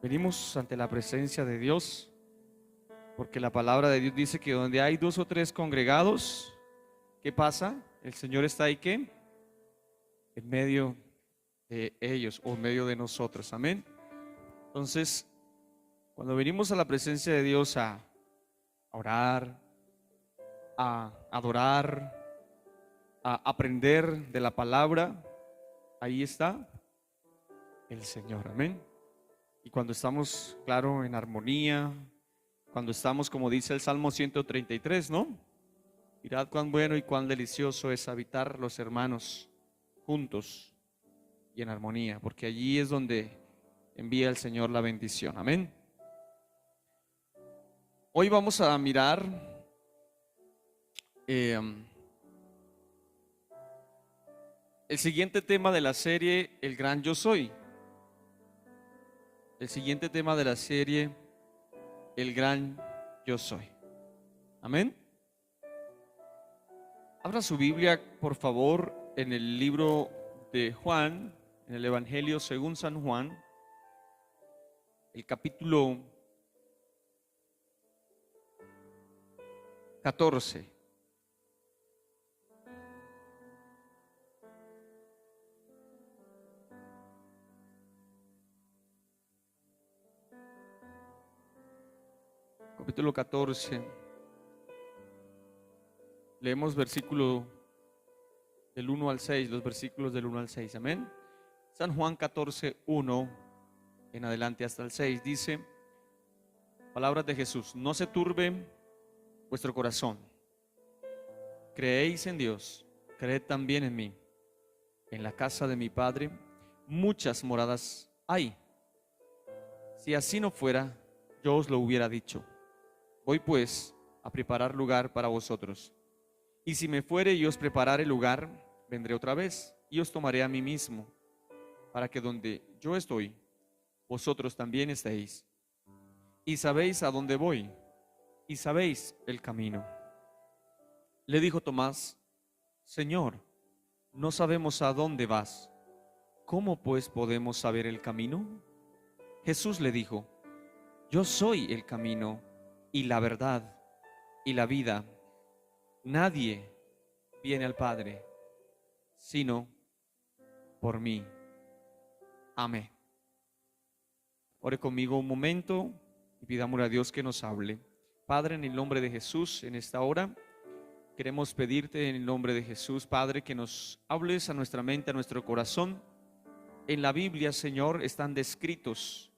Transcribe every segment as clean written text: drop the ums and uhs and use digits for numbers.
Venimos ante la presencia de Dios, porque la palabra de Dios dice que donde hay dos o tres congregados, ¿qué pasa? El Señor está ahí, ¿qué? En medio de ellos o en medio de nosotros, amén. Entonces, cuando venimos a la presencia de Dios a orar, a adorar, a aprender de la palabra, ahí está el Señor, amén. Y cuando estamos, claro, en armonía, cuando estamos, como dice el Salmo 133, ¿no? Mirad cuán bueno y cuán delicioso es habitar los hermanos juntos y en armonía, porque allí es donde envía el Señor la bendición, amén. Hoy vamos a mirar el siguiente tema de la serie, El Gran Yo Soy. El siguiente tema de la serie, El Gran Yo Soy. Amén. Abra su Biblia, por favor, en el libro de Juan, en el Evangelio según San Juan, el capítulo 14. Capítulo 14. Leemos versículo del 1 al 6, los versículos del 1 al 6, amén. San Juan 14, 1 en adelante hasta el 6, dice, palabras de Jesús: no se turbe vuestro corazón. Creéis en Dios, creed también en mí. En la casa de mi Padre muchas moradas hay. Si así no fuera, yo os lo hubiera dicho. Voy pues a preparar lugar para vosotros. Y si me fuere y os preparare lugar, vendré otra vez y os tomaré a mí mismo, para que donde yo estoy, vosotros también estéis. Y sabéis a dónde voy, y sabéis el camino. Le dijo Tomás: Señor, no sabemos a dónde vas. ¿Cómo pues podemos saber el camino? Jesús le dijo: yo soy el camino y la verdad y la vida. Nadie viene al Padre sino por mí. Amén. Ore conmigo un momento y pidamos a Dios que nos hable. Padre, en el nombre de Jesús, en esta hora queremos pedirte en el nombre de Jesús, Padre, que nos hables a nuestra mente, a nuestro corazón. En la Biblia, Señor, están descritos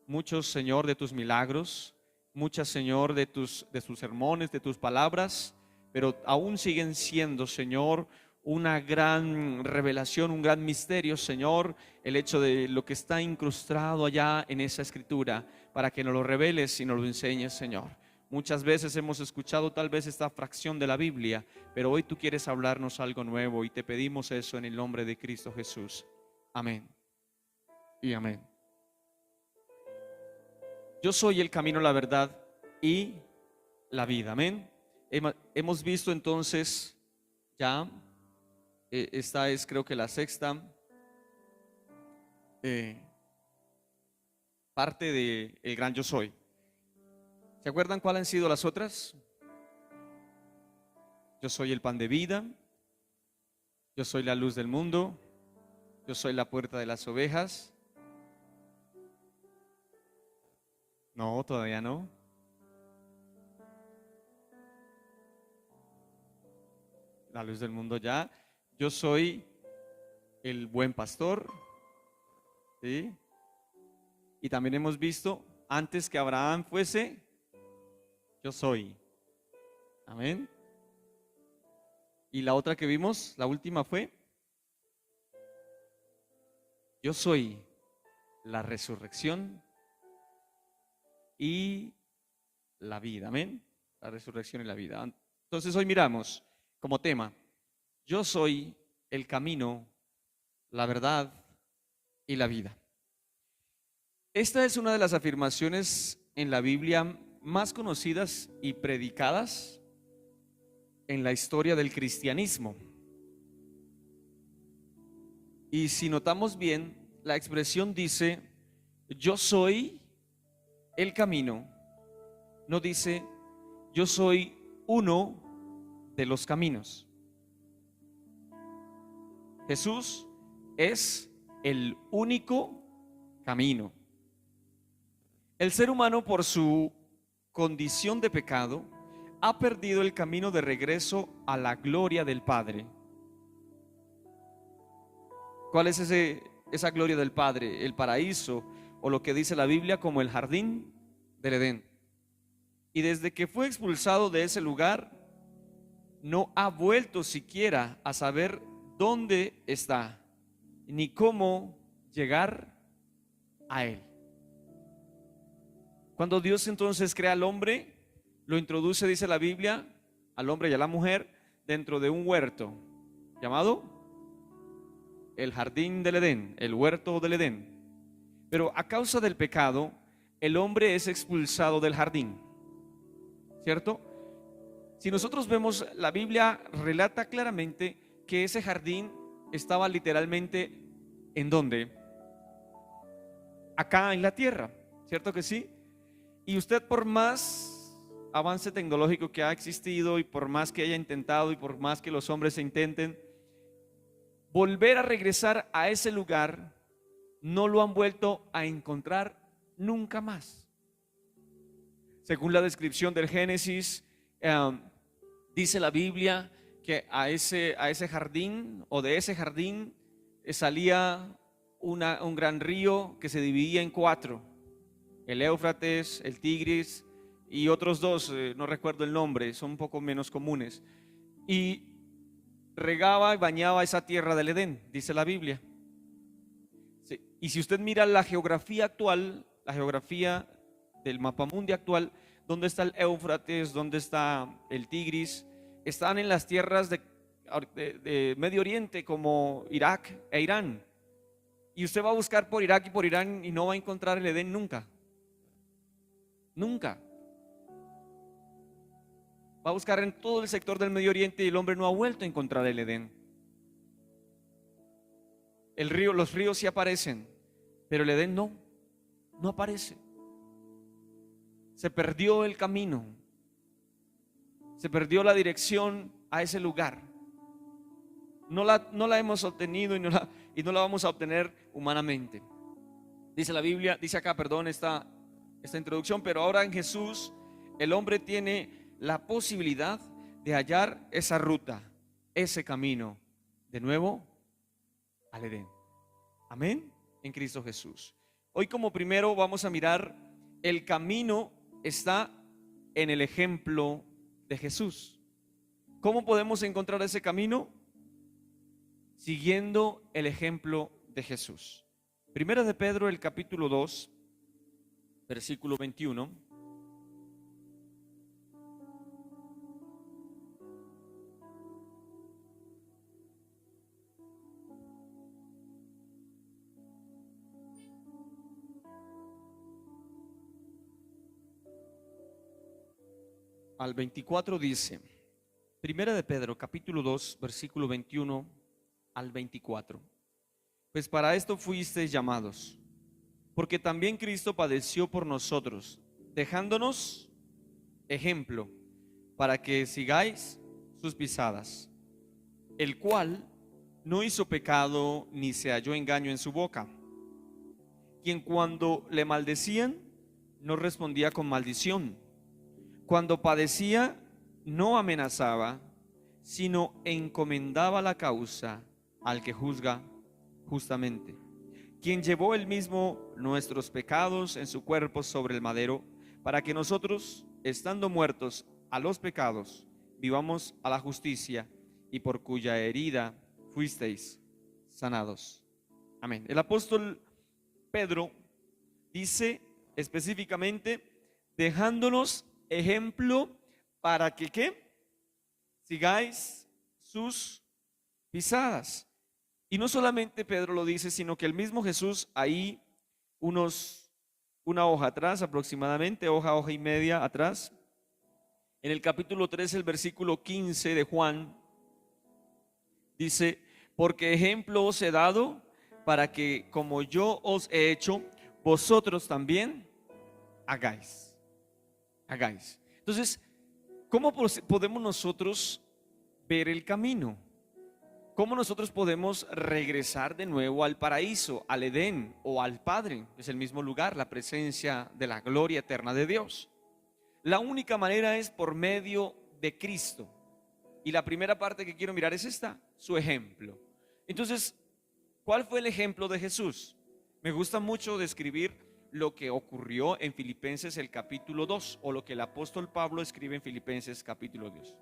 muchos, Señor, de tus milagros, muchas, Señor, de tus sermones, de tus palabras, pero aún siguen siendo, Señor, una gran revelación, un gran misterio, Señor, el hecho de lo que está incrustado allá en esa escritura, para que nos lo reveles y nos lo enseñes, Señor. Muchas veces hemos escuchado tal vez esta fracción de la Biblia, pero hoy tú quieres hablarnos algo nuevo y te pedimos eso en el nombre de Cristo Jesús. Amén y amén. Yo soy el camino, la verdad y la vida, amén. Hemos visto entonces ya, esta es creo que la sexta parte de El Gran Yo Soy. ¿Se acuerdan cuáles han sido las otras? Yo soy el pan de vida, yo soy la luz del mundo, yo soy la puerta de las ovejas. No, todavía no. La luz del mundo ya. Yo soy el buen pastor, ¿sí? Y también hemos visto, antes que Abraham fuese, yo soy. Amén. Y la otra que vimos, la última fue, yo soy la resurrección y la vida. Amén. La resurrección y la vida. Entonces hoy miramos como tema: yo soy el camino, la verdad y la vida. Esta es una de las afirmaciones en la Biblia más conocidas y predicadas en la historia del cristianismo. Y si notamos bien, la expresión dice: yo soy el camino, no dice yo soy uno de los caminos. Jesús es el único camino. El ser humano, por su condición de pecado, ha perdido el camino de regreso a la gloria del Padre. ¿Cuál es esa gloria del Padre? El paraíso, o lo que dice la Biblia como el jardín del Edén. Y desde que fue expulsado de ese lugar, no ha vuelto siquiera a saber dónde está, ni cómo llegar a Él. Cuando Dios entonces crea al hombre, lo introduce, dice la Biblia, al hombre y a la mujer dentro de un huerto llamado el jardín del Edén, el huerto del Edén. Pero a causa del pecado, el hombre es expulsado del jardín, ¿cierto? Si nosotros vemos, la Biblia relata claramente que ese jardín estaba literalmente ¿en dónde? Acá en la tierra, ¿cierto que sí? Y usted, por más avance tecnológico que ha existido y por más que haya intentado y por más que los hombres se intenten, volver a regresar a ese lugar, no lo han vuelto a encontrar nunca más. Según la descripción del Génesis, dice la Biblia que a ese jardín, o de ese jardín salía un gran río que se dividía en cuatro: el Éufrates, el Tigris y otros dos, no recuerdo el nombre, son un poco menos comunes, y regaba y bañaba esa tierra del Edén, dice la Biblia. Sí. Y si usted mira la geografía actual, la geografía del mapamundi actual, ¿dónde está el Éufrates? ¿Dónde está el Tigris? Están en las tierras de Medio Oriente, como Irak e Irán. Y usted va a buscar por Irak y por Irán y no va a encontrar el Edén nunca. Nunca. Va a buscar en todo el sector del Medio Oriente y el hombre no ha vuelto a encontrar el Edén. Los ríos sí aparecen, pero el Edén no aparece. Se perdió el camino, se perdió la dirección a ese lugar. No la hemos obtenido y no la vamos a obtener humanamente. Dice la Biblia, dice acá, perdón, esta introducción, pero ahora en Jesús el hombre tiene la posibilidad de hallar esa ruta, ese camino, de nuevo al Edén. Amén, en Cristo Jesús. Hoy, como primero, vamos a mirar el camino está en el ejemplo de Jesús. ¿Cómo podemos encontrar ese camino? Siguiendo el ejemplo de Jesús. Primera de Pedro, el capítulo 2, versículo 21. Al 24 dice, Primera de Pedro, capítulo 2, versículo 21 al 24. Pues para esto fuisteis llamados, porque también Cristo padeció por nosotros, dejándonos ejemplo, para que sigáis sus pisadas, el cual no hizo pecado, ni se halló engaño en su boca, quien cuando le maldecían, no respondía con maldición. Cuando padecía, no amenazaba, sino encomendaba la causa al que juzga justamente, quien llevó él mismo nuestros pecados en su cuerpo sobre el madero, para que nosotros, estando muertos a los pecados, vivamos a la justicia, y por cuya herida fuisteis sanados. Amén. El apóstol Pedro dice específicamente, dejándonos ejemplo para que ¿qué? Sigáis sus pisadas. Y no solamente Pedro lo dice, sino que el mismo Jesús ahí una hoja atrás, aproximadamente hoja y media atrás, en el capítulo 3, el versículo 15 de Juan, dice, porque ejemplo os he dado para que como yo os he hecho, vosotros también hagáis. Hagáis. Entonces, ¿cómo podemos nosotros ver el camino? ¿Cómo nosotros podemos regresar de nuevo al paraíso, al Edén o al Padre? Es el mismo lugar, la presencia de la gloria eterna de Dios. La única manera es por medio de Cristo. Y la primera parte que quiero mirar es esta, su ejemplo. Entonces, ¿cuál fue el ejemplo de Jesús? Me gusta mucho describir lo que ocurrió en Filipenses el capítulo 2, o lo que el apóstol Pablo escribe en Filipenses capítulo 2.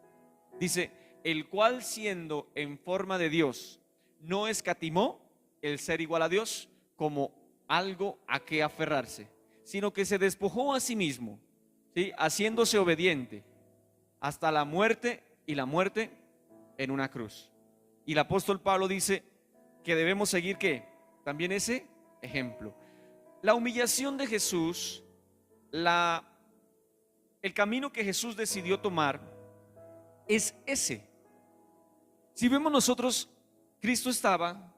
Dice, el cual siendo en forma de Dios, no escatimó el ser igual a Dios como algo a que aferrarse, sino que se despojó a sí mismo, ¿sí? Haciéndose obediente hasta la muerte, y la muerte en una cruz. Y el apóstol Pablo dice que debemos seguir ¿qué? También ese ejemplo. La humillación de Jesús, el camino que Jesús decidió tomar es ese. Si vemos nosotros, Cristo estaba,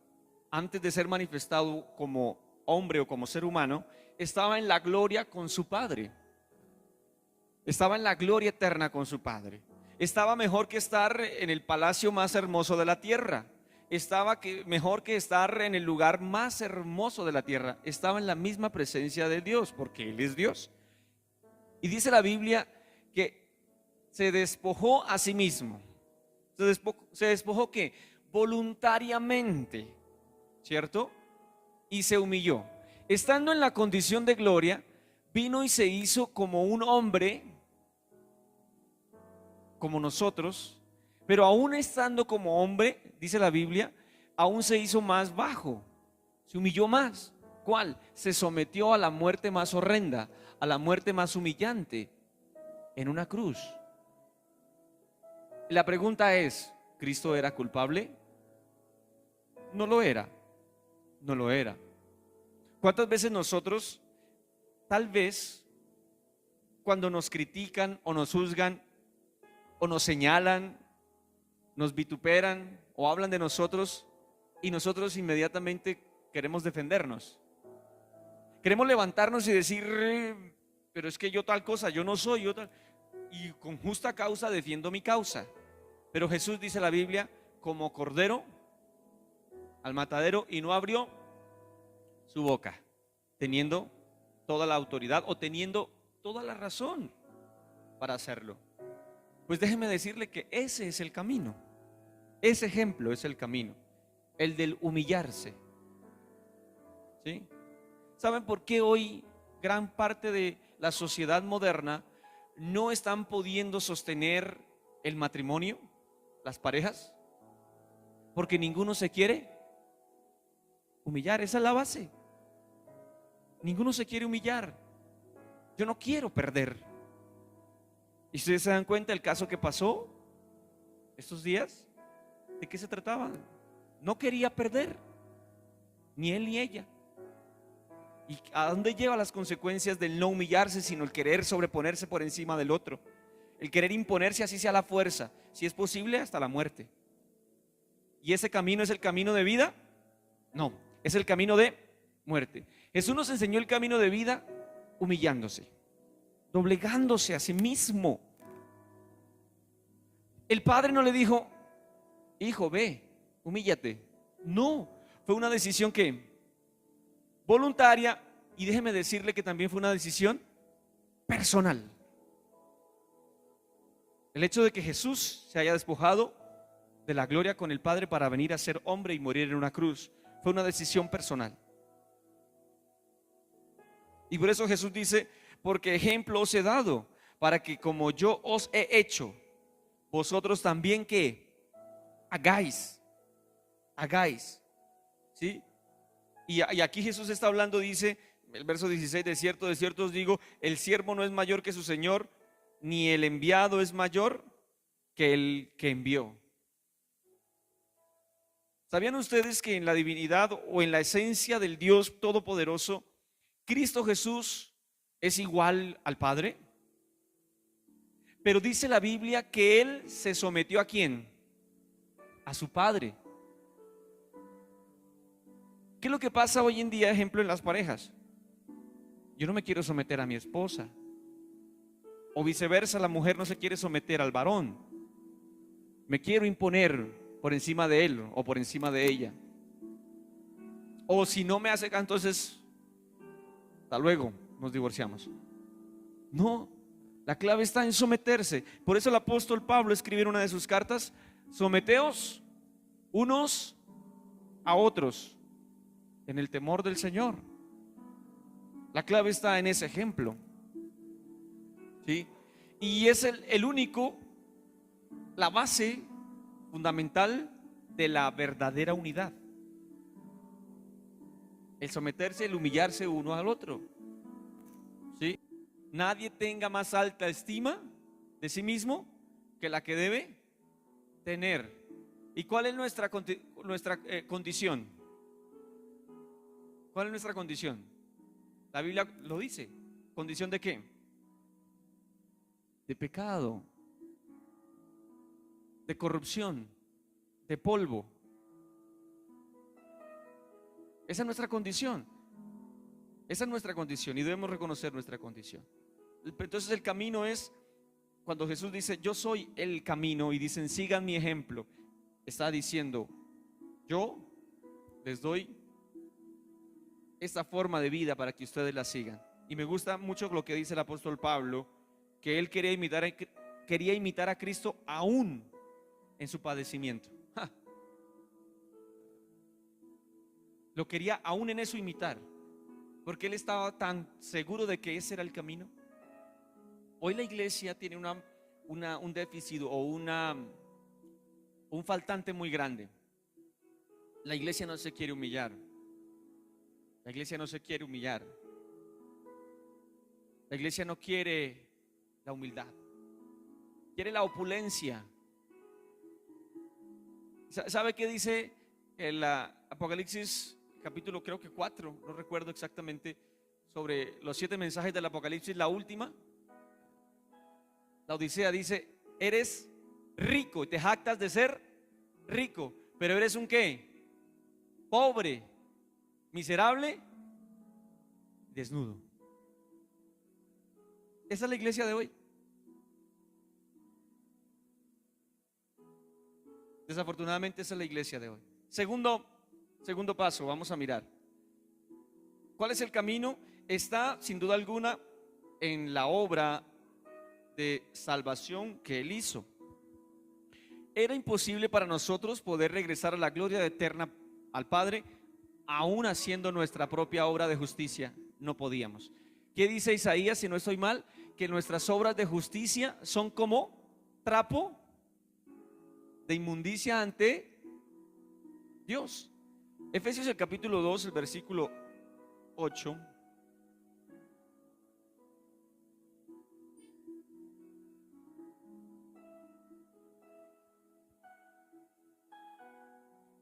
antes de ser manifestado como hombre o como ser humano, estaba en la gloria con su Padre. Estaba en la gloria eterna con su Padre. Estaba mejor que estar en el palacio más hermoso de la tierra. Estaba mejor que estar en el lugar más hermoso de la tierra. Estaba en la misma presencia de Dios, porque Él es Dios. Y dice la Biblia que se despojó a sí mismo. Se despojó ¿qué? Voluntariamente, ¿cierto? Y se humilló. Estando en la condición de gloria, vino y se hizo como un hombre, como nosotros, pero aún estando como hombre, dice la Biblia, aún se hizo más bajo, se humilló más. ¿Cuál? Se sometió a la muerte más horrenda, a la muerte más humillante, en una cruz. La pregunta es, ¿Cristo era culpable? No lo era, no lo era. ¿Cuántas veces nosotros, tal vez, cuando nos critican o nos juzgan o nos señalan, nos vituperan o hablan de nosotros, y nosotros inmediatamente queremos defendernos? Queremos levantarnos y decir, pero es que yo tal cosa, yo no soy, yo tal, y con justa causa defiendo mi causa. Pero Jesús, dice la Biblia, como cordero al matadero, y no abrió su boca, teniendo toda la autoridad o teniendo toda la razón para hacerlo. Pues déjeme decirle que ese es el camino, ese ejemplo es el camino, el del humillarse, ¿sí? ¿Saben por qué hoy gran parte de la sociedad moderna no están pudiendo sostener el matrimonio, las parejas? Porque ninguno se quiere humillar, esa es la base. Ninguno se quiere humillar. Yo no quiero perder. Y ustedes se dan cuenta el caso que pasó estos días, ¿de qué se trataba? No quería perder, ni él ni ella. ¿Y a dónde lleva las consecuencias del no humillarse, sino el querer sobreponerse por encima del otro? El querer imponerse, así sea la fuerza, si es posible hasta la muerte. ¿Y ese camino es el camino de vida? No, es el camino de muerte. Jesús nos enseñó el camino de vida humillándose, doblegándose a sí mismo. El Padre no le dijo, hijo, ve, humíllate. No, fue una decisión que voluntaria, y déjeme decirle que también fue una decisión personal. El hecho de que Jesús se haya despojado de la gloria con el Padre para venir a ser hombre y morir en una cruz fue una decisión personal. Y por eso Jesús dice, porque ejemplo os he dado, para que como yo os he hecho, vosotros también que hagáis, ¿sí? Y aquí Jesús está hablando, dice el verso 16, de cierto os digo, el siervo no es mayor que su Señor, ni el enviado es mayor que el que envió. ¿Sabían ustedes que en la divinidad o en la esencia del Dios Todopoderoso, Cristo Jesús es igual al Padre? Pero dice la Biblia que Él se sometió ¿a quién? A su Padre. ¿Qué es lo que pasa hoy en día, ejemplo, en las parejas? Yo no me quiero someter a mi esposa. O viceversa, la mujer no se quiere someter al varón. Me quiero imponer por encima de él o por encima de ella. O si no me hace caso, entonces hasta luego, nos divorciamos. No, la clave está en someterse. Por eso el apóstol Pablo escribió en una de sus cartas: someteos unos a otros en el temor del Señor. La clave está en ese ejemplo, ¿sí? Y es el único, la base fundamental de la verdadera unidad. El someterse, el humillarse uno al otro, ¿sí? Nadie tenga más alta estima de sí mismo que la que debe tener. ¿Y cuál es nuestra condición? ¿Cuál es nuestra condición? La Biblia lo dice. ¿Condición de qué? De pecado, de corrupción, de polvo. Esa es nuestra condición. Esa es nuestra condición y debemos reconocer nuestra condición. Entonces el camino es, cuando Jesús dice yo soy el camino y dicen sigan mi ejemplo, está diciendo yo les doy esta forma de vida para que ustedes la sigan. Y me gusta mucho lo que dice el apóstol Pablo, que él quería imitar a Cristo aún en su padecimiento. ¡Ja! Lo quería aún en eso imitar, porque él estaba tan seguro de que ese era el camino. Hoy la iglesia tiene un déficit o un faltante muy grande. La iglesia no se quiere humillar. La iglesia no se quiere humillar. La iglesia no quiere la humildad, quiere la opulencia. ¿Sabe qué dice el Apocalipsis capítulo creo que 4? No recuerdo exactamente, sobre los 7 mensajes del Apocalipsis. La última, la Odisea, dice: eres rico y te jactas de ser rico, pero eres un ¿qué? Pobre, miserable, desnudo. Esa es la iglesia de hoy. Desafortunadamente esa es la iglesia de hoy. Segundo paso, vamos a mirar. ¿Cuál es el camino? Está sin duda alguna en la obra de salvación que Él hizo. Era imposible para nosotros poder regresar a la gloria eterna al Padre, aún haciendo nuestra propia obra de justicia. No podíamos. ¿Qué dice Isaías, si no estoy mal? Que nuestras obras de justicia son como trapo de inmundicia ante Dios. Efesios el capítulo 2, el versículo 8.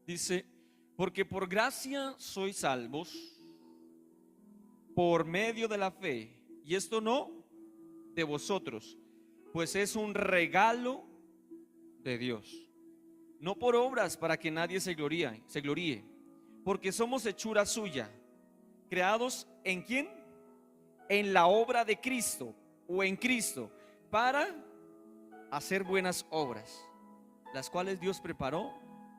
Dice: porque por gracia sois salvos por medio de la fe, y esto no de vosotros, pues es un regalo de Dios, no por obras para que nadie se gloríe, porque somos hechura suya, creados ¿en quién? En la obra de Cristo, o en Cristo, para hacer buenas obras, las cuales Dios preparó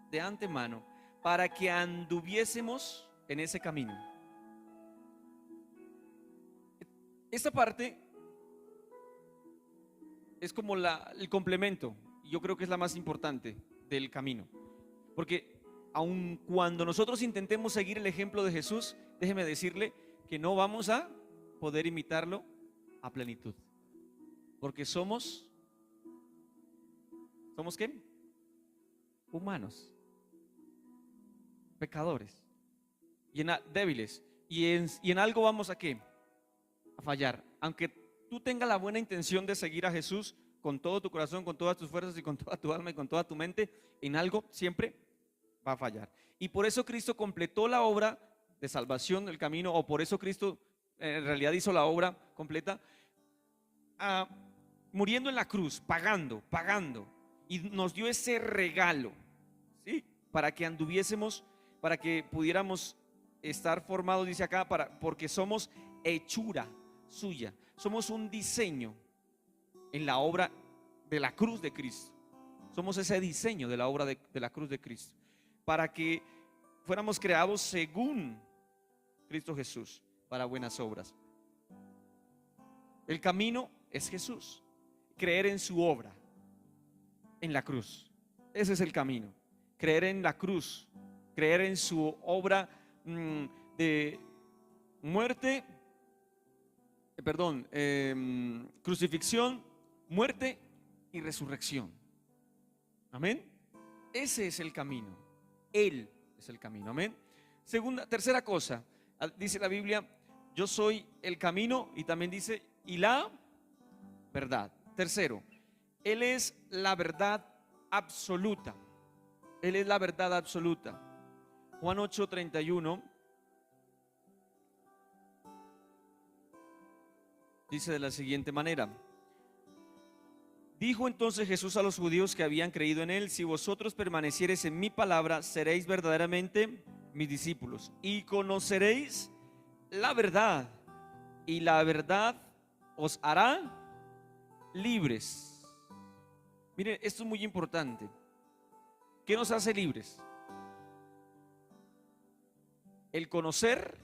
de antemano para que anduviésemos en ese camino. Esta parte es como el complemento, y yo creo que es la más importante del camino, porque aun cuando nosotros intentemos seguir el ejemplo de Jesús, déjeme decirle que no vamos a poder imitarlo a plenitud, porque somos ¿qué? Humanos, pecadores y débiles, y en algo vamos a ¿qué? A fallar. Aunque tú tengas la buena intención de seguir a Jesús con todo tu corazón, con todas tus fuerzas y con toda tu alma y con toda tu mente, en algo siempre va a fallar. Y por eso Cristo completó la obra de salvación del camino, o por eso Cristo en realidad hizo la obra completa, muriendo en la cruz, pagando, y nos dio ese regalo, ¿sí? Para que anduviésemos, para que pudiéramos estar formados, dice acá, porque somos hechura suya. Somos un diseño en la obra de la cruz de Cristo. Somos ese diseño de la obra de la cruz de Cristo, para que fuéramos creados según Cristo Jesús para buenas obras. El camino es Jesús, creer en su obra, en la cruz. Ese es el camino, creer en la cruz, creer en su obra de muerte, crucifixión, muerte y resurrección. Amén. Ese es el camino. Él es el camino. Amén. Tercera cosa, dice la Biblia: yo soy el camino, y también dice: y la verdad. Tercero, Él es la verdad absoluta. Él es la verdad absoluta. Juan 8:31 dice de la siguiente manera: dijo entonces Jesús a los judíos que habían creído en él: si vosotros permaneciereis en mi palabra, seréis verdaderamente mis discípulos, y conoceréis la verdad, y la verdad os hará libres. Miren, esto es muy importante. ¿Qué nos hace libres? El conocer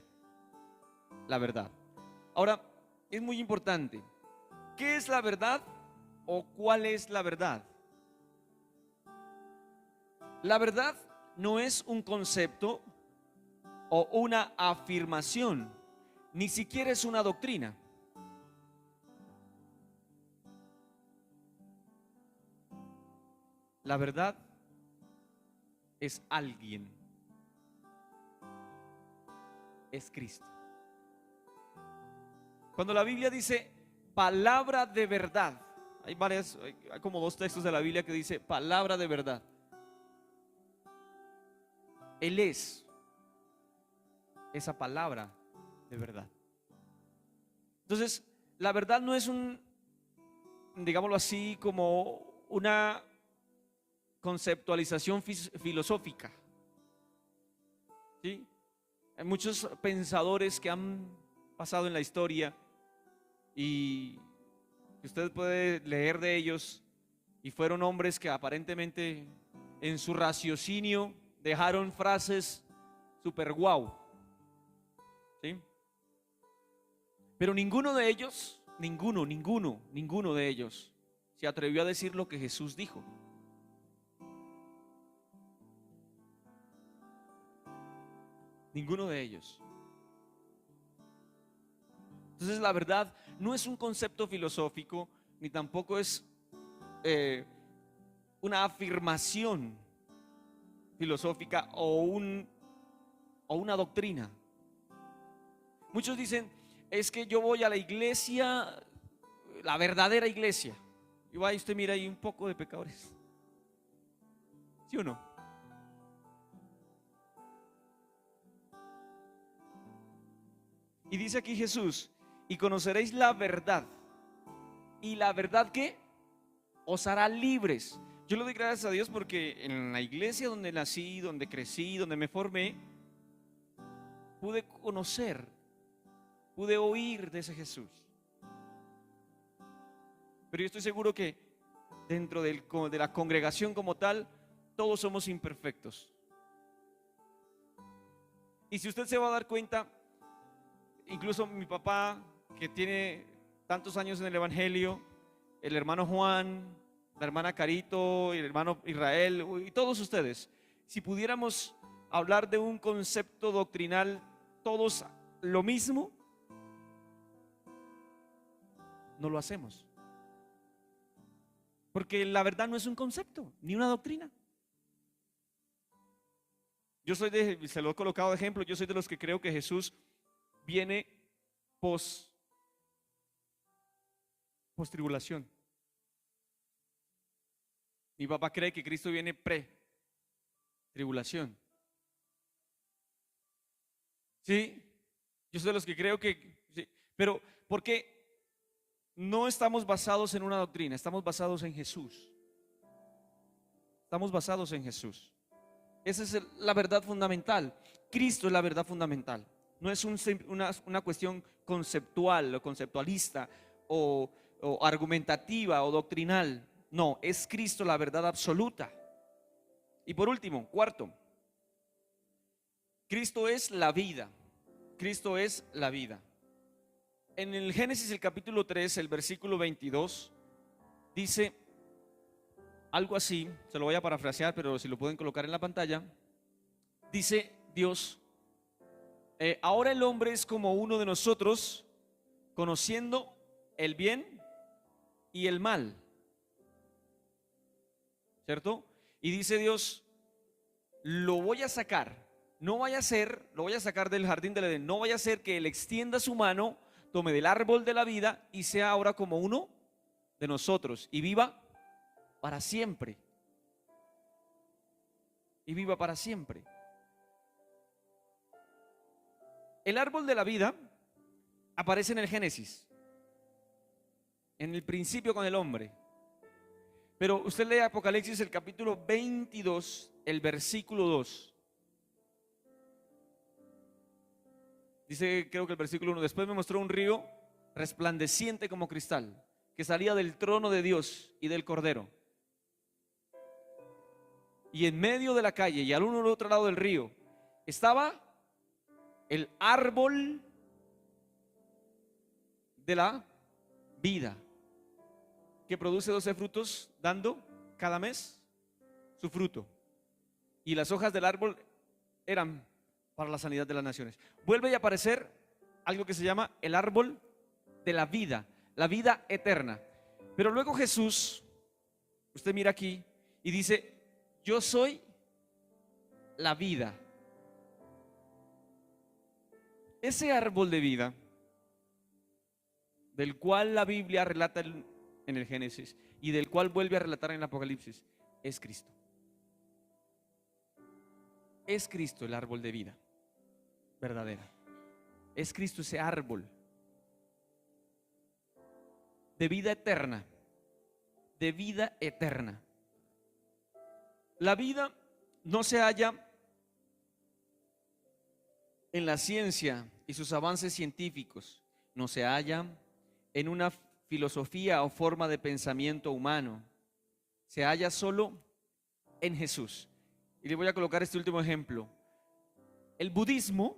la verdad. Ahora, es muy importante. ¿Qué es la verdad o cuál es la verdad? La verdad no es un concepto o una afirmación, ni siquiera es una doctrina. La verdad es alguien, es Cristo. Cuando la Biblia dice palabra de verdad, hay como dos textos de la Biblia que dice palabra de verdad. Él es esa palabra de verdad. Entonces, la verdad no es digámoslo así, como una conceptualización filosófica. ¿Sí? Hay muchos pensadores que han pasado en la historia y usted puede leer de ellos, y fueron hombres que aparentemente en su raciocinio dejaron frases super guau. ¿Sí? Pero ninguno de ellos, ninguno de ellos se atrevió a decir lo que Jesús dijo. Ninguno de ellos. Entonces, la verdad no es un concepto filosófico, ni tampoco es una afirmación filosófica o una doctrina. Muchos dicen: es que yo voy a la iglesia, la verdadera iglesia, y va y usted mira ahí un poco de pecadores. ¿Sí o no? Y dice aquí Jesús: y conoceréis la verdad, y la verdad ¿qué? Os hará libres. Yo le doy gracias a Dios porque en la iglesia donde nací, donde crecí, donde me formé, pude conocer, pude oír de ese Jesús. Pero yo estoy seguro que dentro de la congregación como tal, todos somos imperfectos. Y si usted se va a dar cuenta, incluso mi papá, que tiene tantos años en el evangelio, el hermano Juan, la hermana Carito, el hermano Israel y todos ustedes, si pudiéramos hablar de un concepto doctrinal, todos lo mismo, no lo hacemos. Porque la verdad no es un concepto, ni una doctrina. Yo se lo he colocado de ejemplo, yo soy de los que creo que Jesús viene post tribulación. Mi papá cree que Cristo viene pre-tribulación. ¿Sí? Yo soy de los que creo que sí. Pero ¿por qué no estamos basados en una doctrina? Estamos basados en Jesús. Estamos basados en Jesús. Esa es la verdad fundamental. Cristo es la verdad fundamental. No es una cuestión conceptual o conceptualista o argumentativa o doctrinal. No, es Cristo la verdad absoluta. Y por último, cuarto, Cristo es la vida. Cristo es la vida. En el Génesis, el capítulo 3, el versículo 22, dice algo así, se lo voy a parafrasear, pero si lo pueden colocar en la pantalla. Dice Dios: ahora el hombre es como uno de nosotros, conociendo el bien y el mal. ¿Cierto? Y dice Dios: lo voy a sacar. No vaya a ser, lo voy a sacar del jardín del Edén. No vaya a ser que él extienda su mano, tome del árbol de la vida y sea ahora como uno de nosotros y viva para siempre. Y viva para siempre. El árbol de la vida aparece en el Génesis, en el principio con el hombre. Pero usted lee Apocalipsis, el capítulo 22, el versículo 2. Dice, creo que el versículo 1: después me mostró un río resplandeciente como cristal, que salía del trono de Dios y del Cordero. Y en medio de la calle y al uno y al otro lado del río estaba el árbol de la vida, que produce 12 frutos, dando cada mes su fruto. Y las hojas del árbol eran para la sanidad de las naciones. Vuelve a aparecer algo que se llama el árbol de la vida eterna. Pero luego Jesús, usted mira aquí y dice: yo soy la vida. Ese árbol de vida, del cual la Biblia relata en el Génesis y del cual vuelve a relatar en el Apocalipsis, es Cristo. Es Cristo el árbol de vida verdadera. Es Cristo ese árbol de vida eterna. De vida eterna. La vida no se halla en la ciencia y sus avances científicos. No se halla en una filosofía o forma de pensamiento humano. Se halla solo en Jesús. Y le voy a colocar este último ejemplo. El budismo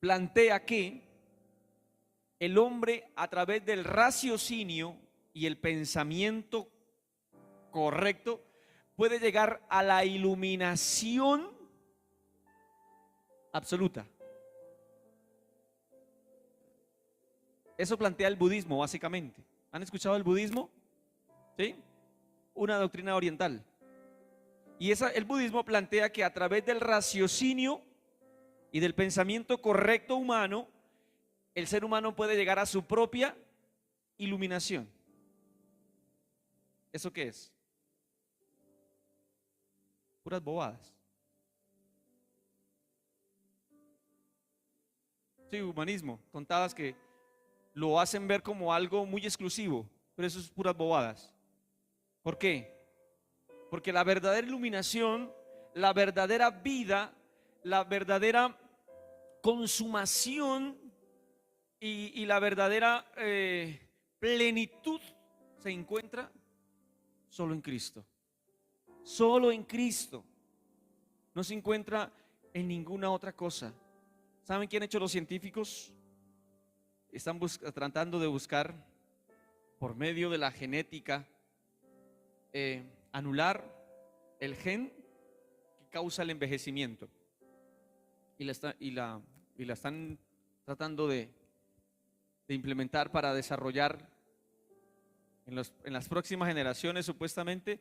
plantea que el hombre, a través del raciocinio y el pensamiento correcto, puede llegar a la iluminación absoluta. Eso plantea el budismo, básicamente. ¿Han escuchado el budismo? ¿Sí? Una doctrina oriental. Y el budismo plantea que a través del raciocinio y del pensamiento correcto humano, el ser humano puede llegar a su propia iluminación. ¿Eso qué es? Puras bobadas. Sí, humanismo, tontadas que lo hacen ver como algo muy exclusivo, pero eso es puras bobadas. ¿Por qué? Porque la verdadera iluminación, la verdadera vida, la verdadera consumación y la verdadera plenitud se encuentra solo en Cristo. Solo en Cristo. No se encuentra en ninguna otra cosa. ¿Saben qué han hecho los científicos? Están tratando de buscar por medio de la genética anular el gen que causa el envejecimiento. Y la están tratando de implementar para desarrollar en las próximas generaciones, supuestamente,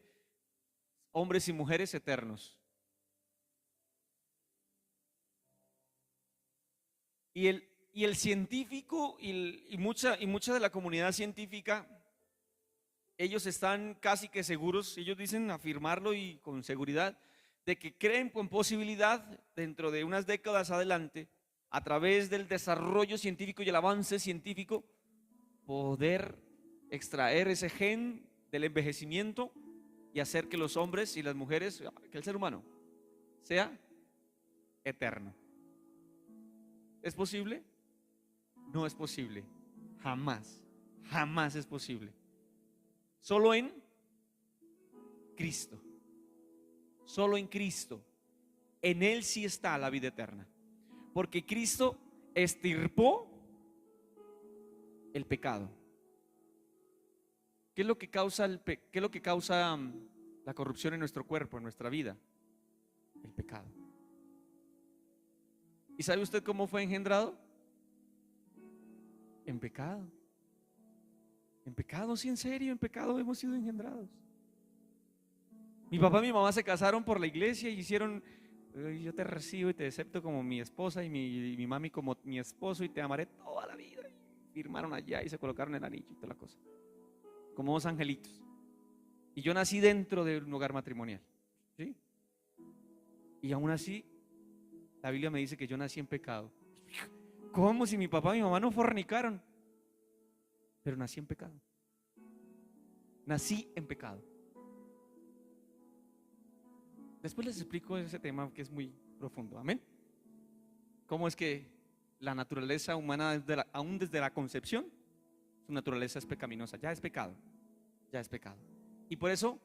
hombres y mujeres eternos. Y el científico y mucha de la comunidad científica, ellos están casi que seguros, ellos dicen afirmarlo y con seguridad, de que creen con posibilidad dentro de unas décadas adelante, a través del desarrollo científico y el avance científico, poder extraer ese gen del envejecimiento y hacer que los hombres y las mujeres, que el ser humano sea eterno. ¿Es posible? No es posible. Jamás, jamás es posible. Solo en Cristo. Solo en Cristo. En Él sí está la vida eterna. Porque Cristo extirpó el pecado. ¿Qué es lo que causa qué es lo que causa la corrupción en nuestro cuerpo, en nuestra vida? El pecado. ¿Y sabe usted cómo fue engendrado? En pecado. En pecado, sí, en serio, en pecado hemos sido engendrados. Mi papá y mi mamá se casaron por la iglesia y hicieron: yo te recibo y te acepto como mi esposa y mi mami como mi esposo y te amaré toda la vida. Y firmaron allá y se colocaron el anillo y toda la cosa, como dos angelitos. Y yo nací dentro de un hogar matrimonial, ¿sí? Y aún así, la Biblia me dice que yo nací en pecado. ¿Cómo si mi papá y mi mamá no fornicaron? Pero nací en pecado. Nací en pecado. Después les explico ese tema que es muy profundo. Amén. ¿Cómo es que la naturaleza humana, aún desde la concepción, su naturaleza es pecaminosa? Ya es pecado. Ya es pecado. Y por eso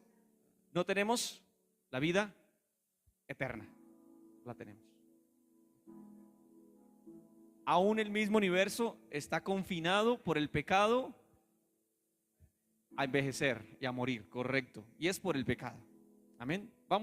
no tenemos la vida eterna. La tenemos. Aún el mismo universo está confinado por el pecado a envejecer y a morir, correcto. Y es por el pecado. Amén. Vamos